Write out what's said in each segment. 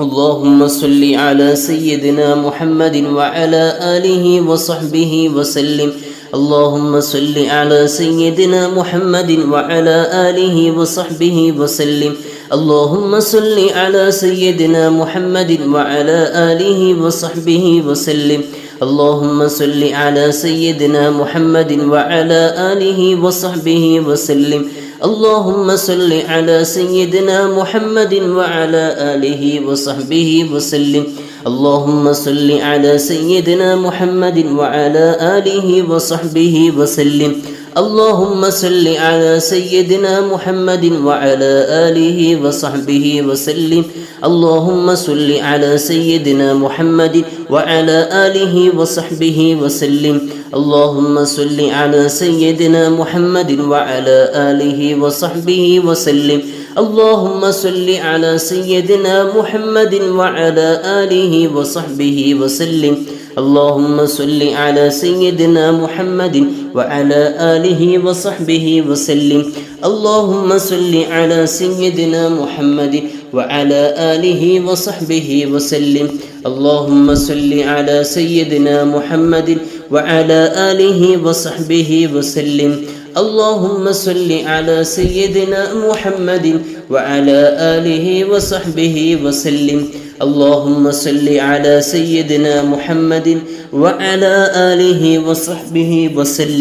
اللهم صل على سيدنا محمد وعلى آله وصحبه وسلم. اللهم صل على سيدنا محمد وعلى آله وصحبه وسلم. اللهم صل على سيدنا محمد وعلى آله وصحبه وسلم. اللهم صل على سيدنا محمد وعلى آله وصحبه وسلم. اللهم صل على سيدنا محمد وعلى آله وصحبه وسلم. اللهم صل على سيدنا محمد وعلى آله وصحبه وسلم. اللهم صل على سيدنا محمد وعلى آله وصحبه وسلم. اللهم صل على سيدنا محمد وعلى آله وصحبه وسلم. اللهم صل على سيدنا محمد وعلى آله وصحبه وسلم. اللهم صل على سيدنا محمد وعلى آله وصحبه وسلم. اللهم صل على سيدنا محمد وعلى آله وصحبه وسلم. اللهم صل على سيدنا محمد وعلى آله وصحبه وسلم. اللهم صل على سيدنا محمد وعلى آله وصحبه وسلم. اللهم صل على سيدنا محمد وعلى آله وصحبه وسلم. اللهم صل على سيدنا محمد وعلى آله وصحبه وسلم.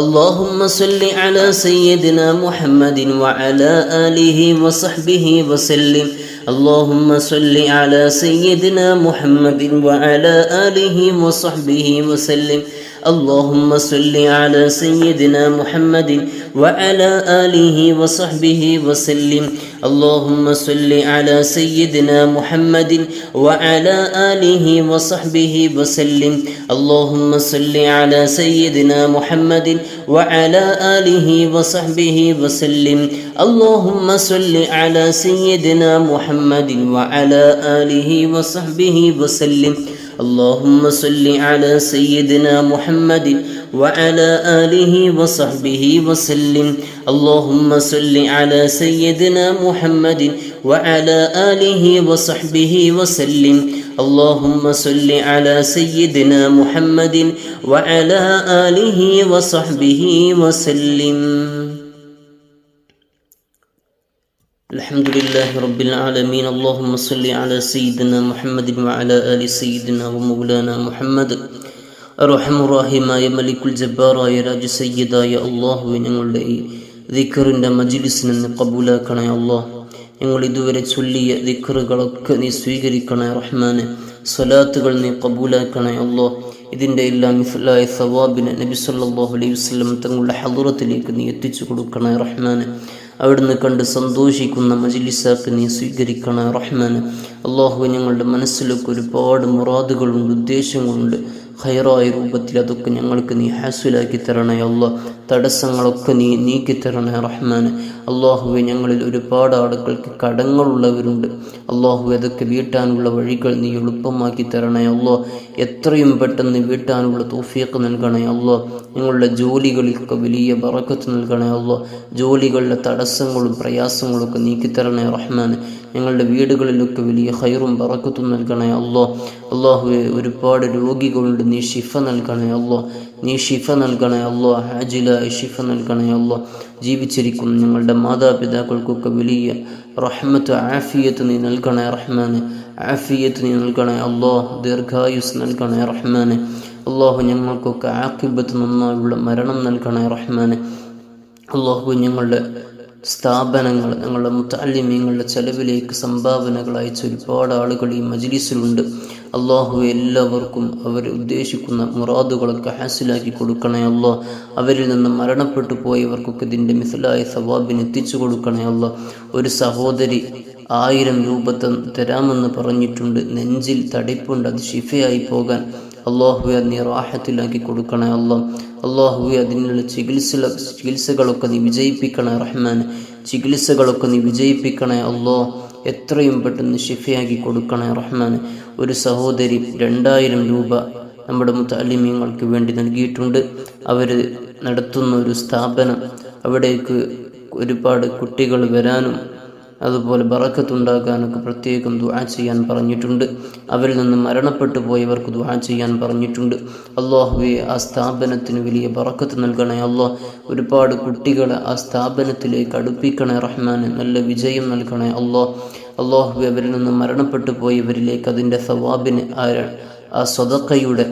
اللهم صل على سيدنا محمد وعلى آله وصحبه وسلم. اللهم صل على سيدنا محمد وعلى آله وصحبه وسلم. اللهم صل على سيدنا محمد وعلى آله وصحبه وسلم. اللهم صل على سيدنا محمد وعلى آله وصحبه وسلم. اللهم صل على سيدنا محمد وعلى آله وصحبه وسلم. اللهم صل على سيدنا محمد وعلى آله وصحبه وسلم. اللهم صل على سيدنا محمد وعلى آله وصحبه وسلم. اللهم صل على سيدنا محمد وعلى آله وصحبه وسلم. اللهم صل على سيدنا محمد وعلى آله وصحبه وسلم. الحمد لله رب العالمين. اللهم صل على سيدنا محمد وعلى آل سيدنا ومولانا محمد. റഹ്മുറാഹിമായ മലിക്കുൽ ജബ്ബാറായ രാജു സയ്യിദായ അള്ളാഹുവെ, ഞങ്ങളുടെ ഈ ദിക്റിൻ്റെ മജ്ലിസിനെ നീ കബൂലാക്കണേ അള്ളാഹ്. ഞങ്ങൾ ഇതുവരെ ചൊല്ലിയ ദിക്റുകളൊക്കെ നീ സ്വീകരിക്കണേ റഹ്മാനെ. സ്വലാത്തുകൾ നീ കബൂലാക്കണേ അള്ളാഹ്. ഇതിൻ്റെ എല്ലാം മിഫ്ലായ സവാബിനെ നബി സല്ലല്ലാഹു അലൈഹി വസല്ലം തങ്ങളുടെ ഹളറത്തിലേക്ക് നീ എത്തിച്ചു കൊടുക്കണേ റഹ്മാനെ. അവിടുന്ന് കണ്ട് സന്തോഷിക്കുന്ന മജ്ലിസാക്ക് നീ സ്വീകരിക്കണേ റഹ്മാനെ. അള്ളാഹു, ഞങ്ങളുടെ മനസ്സിലൊക്കെ ഒരുപാട് മുറാദുകളുണ്ട്, ഉദ്ദേശങ്ങളുണ്ട്. ഖൈറായ രൂപത്തിൽ അതൊക്കെ ഞങ്ങൾക്ക് നീ ഹാസുലാക്കി തരണേ അള്ളാഹ്. തടസ്സങ്ങളൊക്കെ നീ നീക്കിത്തരണേ റഹ്മാന്. അള്ളാഹുവെ, ഞങ്ങളിൽ ഒരുപാട് ആളുകൾക്ക് കടങ്ങളുള്ളവരുണ്ട്. അള്ളാഹുവെ, അതൊക്കെ വീട്ടാനുള്ള വഴികൾ നീ എളുപ്പമാക്കി തരണേ അള്ളാഹ്. എത്രയും പെട്ടെന്ന് വീട്ടാനുള്ള തൗഫീഖ് നൽകണേ അള്ളാഹ്. ഞങ്ങളുടെ ജോലികളിലൊക്കെ വലിയ ബറക്കത്ത് നൽകണേ അള്ളാഹ്. ജോലികളിലെ തടസ്സങ്ങളും പ്രയാസങ്ങളും ഒക്കെ നീക്കിത്തരണേ റഹ്മാന്. ഞങ്ങളുടെ വീടുകളിലൊക്കെ വലിയ ഖൈറും ബറക്കത്തും നൽകണേ അള്ളാഹ്. അള്ളാഹുവെ, ഒരുപാട് രോഗികളുണ്ട്, നീ ഷിഫ നൽകണേ അള്ളാഹ്. നീ ഷിഫ നൽകണേ അള്ളാഹ്. ഹാജിലായി ഷിഫ നൽകണേ അള്ളാഹ്. ജീവിച്ചിരിക്കുന്ന ഞങ്ങളുടെ മാതാപിതാക്കൾക്കൊക്കെ വലിയ റഹ്മത്ത് ആഫിയത്ത് നീ നൽകണേ റഹ്മാനെ. ആഫിയത്ത് നീ നൽകണേ അള്ളാഹ്. ദീർഘായുസ് നൽകണേ റഹ്മാനെ. അള്ളാഹു, ഞങ്ങൾക്കൊക്കെ ആഖിബത്ത് നന്നായുള്ള മരണം നൽകണേ റഹ്മാനെ. അള്ളാഹു, ഞങ്ങളുടെ സ്ഥാപനങ്ങൾ, ഞങ്ങളുടെ മുത്തഅല്ലിമീങ്ങളുടെ ചെലവിലേക്ക് സംഭാവനകൾ അയച്ച ഒരുപാട് ആളുകൾ ഈ മജ്ലിസിലുണ്ട്. അള്ളാഹു, എല്ലാവർക്കും അവർ ഉദ്ദേശിക്കുന്ന മുറാദുകളൊക്കെ ഹാസിലാക്കി കൊടുക്കണേ അള്ളാഹ്. അവരിൽ നിന്ന് മരണപ്പെട്ടു പോയവർക്കൊക്കെ ഇതിൻ്റെ മിസ്ലായ സവാബിന് എത്തിച്ചു കൊടുക്കണേ അള്ളാഹ്. ഒരു സഹോദരി 1000 രൂപ തരാമെന്ന് പറഞ്ഞിട്ടുണ്ട്. നെഞ്ചിൽ തടിപ്പുണ്ട്, അത് ഷിഫയായി പോകാൻ അള്ളാഹുവെ നീ റാഹത്തിലാക്കി കൊടുക്കണേ അള്ളാഹ്. അള്ളാഹുവെ, അതിനുള്ള ചികിത്സകളൊക്കെ നീ വിജയിപ്പിക്കണേ റഹ്മാൻ. ചികിത്സകളൊക്കെ നീ വിജയിപ്പിക്കണേ അള്ളാഹ്. എത്രയും പെട്ടെന്ന് ഷിഫയാക്കി കൊടുക്കണേ റഹ്മാൻ. ഒരു സഹോദരി 2000 രൂപ നമ്മുടെ മുത്തഅല്ലിമീങ്ങൾക്ക് വേണ്ടി നൽകിയിട്ടുണ്ട്. അവർ നടത്തുന്ന ഒരു സ്ഥാപനം, അവിടേക്ക് ഒരുപാട് കുട്ടികൾ വരാനും അതുപോലെ ബറക്കത്തുണ്ടാകാനൊക്കെ പ്രത്യേകം ദുആ ചെയ്യാൻ പറഞ്ഞിട്ടുണ്ട്. അവരിൽ നിന്ന് മരണപ്പെട്ടു പോയവർക്ക് ദുആ ചെയ്യാൻ പറഞ്ഞിട്ടുണ്ട്. അല്ലാഹുവേ, ആ സ്ഥാപനത്തിന് വലിയ ബറക്കത്ത് നൽകണേ അല്ലാഹ്. ഒരുപാട് കുട്ടികളെ ആ സ്ഥാപനത്തിലേക്ക് അടുപ്പിക്കണേ റഹ്മാനെ. നല്ല വിജയം നൽകണേ അല്ലാഹ്. അല്ലാഹുവേ, അവരിൽ നിന്ന് മരണപ്പെട്ടു പോയവരിലേക്ക് അതിൻ്റെ സവാബിന് ആ സദഖയുടെ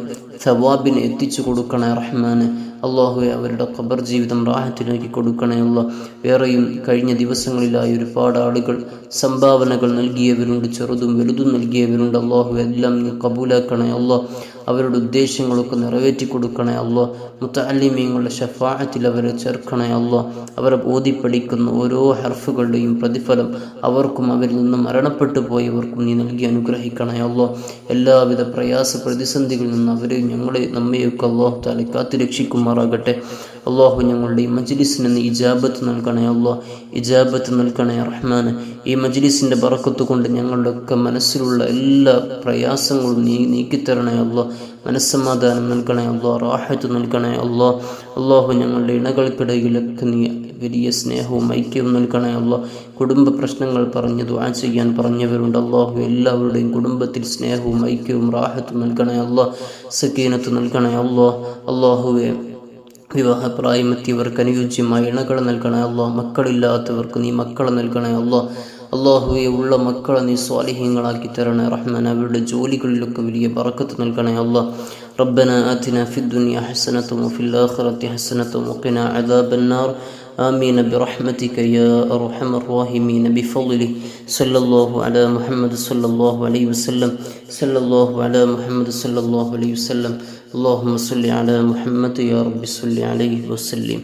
സവാബിന് എത്തിച്ചു കൊടുക്കണേ റഹ്മാനെ. അല്ലാഹുവേ, അവരുടെ ഖബർ ജീവിതം റാഹത്തിലാക്കി കൊടുക്കണേ അല്ലാഹ്. വേറെയും കഴിഞ്ഞ ദിവസങ്ങളിലായി ഒരുപാട് ആളുകൾ സംഭാവനകൾ നൽകിയവരുണ്ട്, ചെറുതും വലുതും നൽകിയവരുണ്ട്. അല്ലാഹുവേ, എല്ലാം നീ കബൂലാക്കണേ അല്ലാഹ്. അവരുടെ ഉദ്ദേശങ്ങളൊക്കെ നിറവേറ്റി കൊടുക്കണേ അല്ലാഹ്. മുതഅല്ലിമീങ്ങളുടെ ശഫാഅത്തിൽ അവരെ ചേർക്കണേ അല്ലാഹ്. അവരെ ഓതിപ്പഠിക്കുന്ന ഓരോ ഹർഫുകളുടെയും പ്രതിഫലം അവർക്കും അവരിൽ നിന്ന് മരണപ്പെട്ടു പോയവർക്കും നീ നൽകി അനുഗ്രഹിക്കണേ അല്ലാഹ്. എല്ലാവിധ പ്രയാസ പ്രതിസന്ധികളിൽ നിന്ന് അവരെ നമ്മയൊക്കെ അല്ലാഹു തആല കാത്തു രക്ഷിക്കുമാറാകട്ടെ. അല്ലാഹു, ഞങ്ങളുടെ ഈ മജ്ലിസിന് നീ ഇജാബത്ത് നൽകണേ അല്ലാഹ്. ഇജാബത്ത് നൽകണേ റഹ്മാനെ. ഈ മജ്ലിസിൻ്റെ ബറക്കത്ത് കൊണ്ട് ഞങ്ങളുടെയൊക്കെ മനസ്സിലുള്ള എല്ലാ പ്രയാസങ്ങളും നീ നീക്കിത്തരണേ അല്ലാഹ്. മനസ്സമാധാനം നൽകണേ അല്ലാഹ്. റാഹത്ത് നൽകണേ അല്ലാഹ്. അല്ലാഹു, ഞങ്ങളുടെ ഇണകൾക്കിടയിലൊക്കെ നീ വലിയ സ്നേഹവും ഐക്യവും നൽകണേ അല്ലാഹ്. കുടുംബ പ്രശ്നങ്ങൾ പറഞ്ഞ് ദുആ ചെയ്യാൻ പറഞ്ഞവരുണ്ട്. അല്ലാഹു, എല്ലാവരുടെയും കുടുംബത്തിൽ സ്നേഹവും ഐക്യവും റാഹത്തും നൽകണേ അല്ലാഹ്. സക്കീനത്ത് നൽകണേ അല്ലാഹ്. അല്ലാഹുവേ, വിവാഹപ്രായമെത്തിയവർക്ക് അനുയോജ്യമായ ഇണകളെ നൽകണേ അല്ലാഹ്. മക്കളില്ലാത്തവർക്ക് നീ മക്കളെ നൽകണേ അല്ലാഹ്. അല്ലാഹുവേ, ഉള്ള മക്കളെ നീ സ്വാലിഹീങ്ങളാക്കി തരണേ റഹ്മാൻ. അവരുടെ ജോലികളിലൊക്കെ വലിയ ബറക്കത്ത് നൽകണേ അല്ലാഹ്. ربنا آتنا في الدنيا حسنة وفي الآخرة حسنة وقنا عذاب النار. آمين برحمتك يا أرحم الراحمين بفضله. صلى الله على محمد صلى الله عليه وسلم. صلى الله على محمد صلى الله عليه وسلم. اللهم صل على محمد يا رب صل عليه وسلم.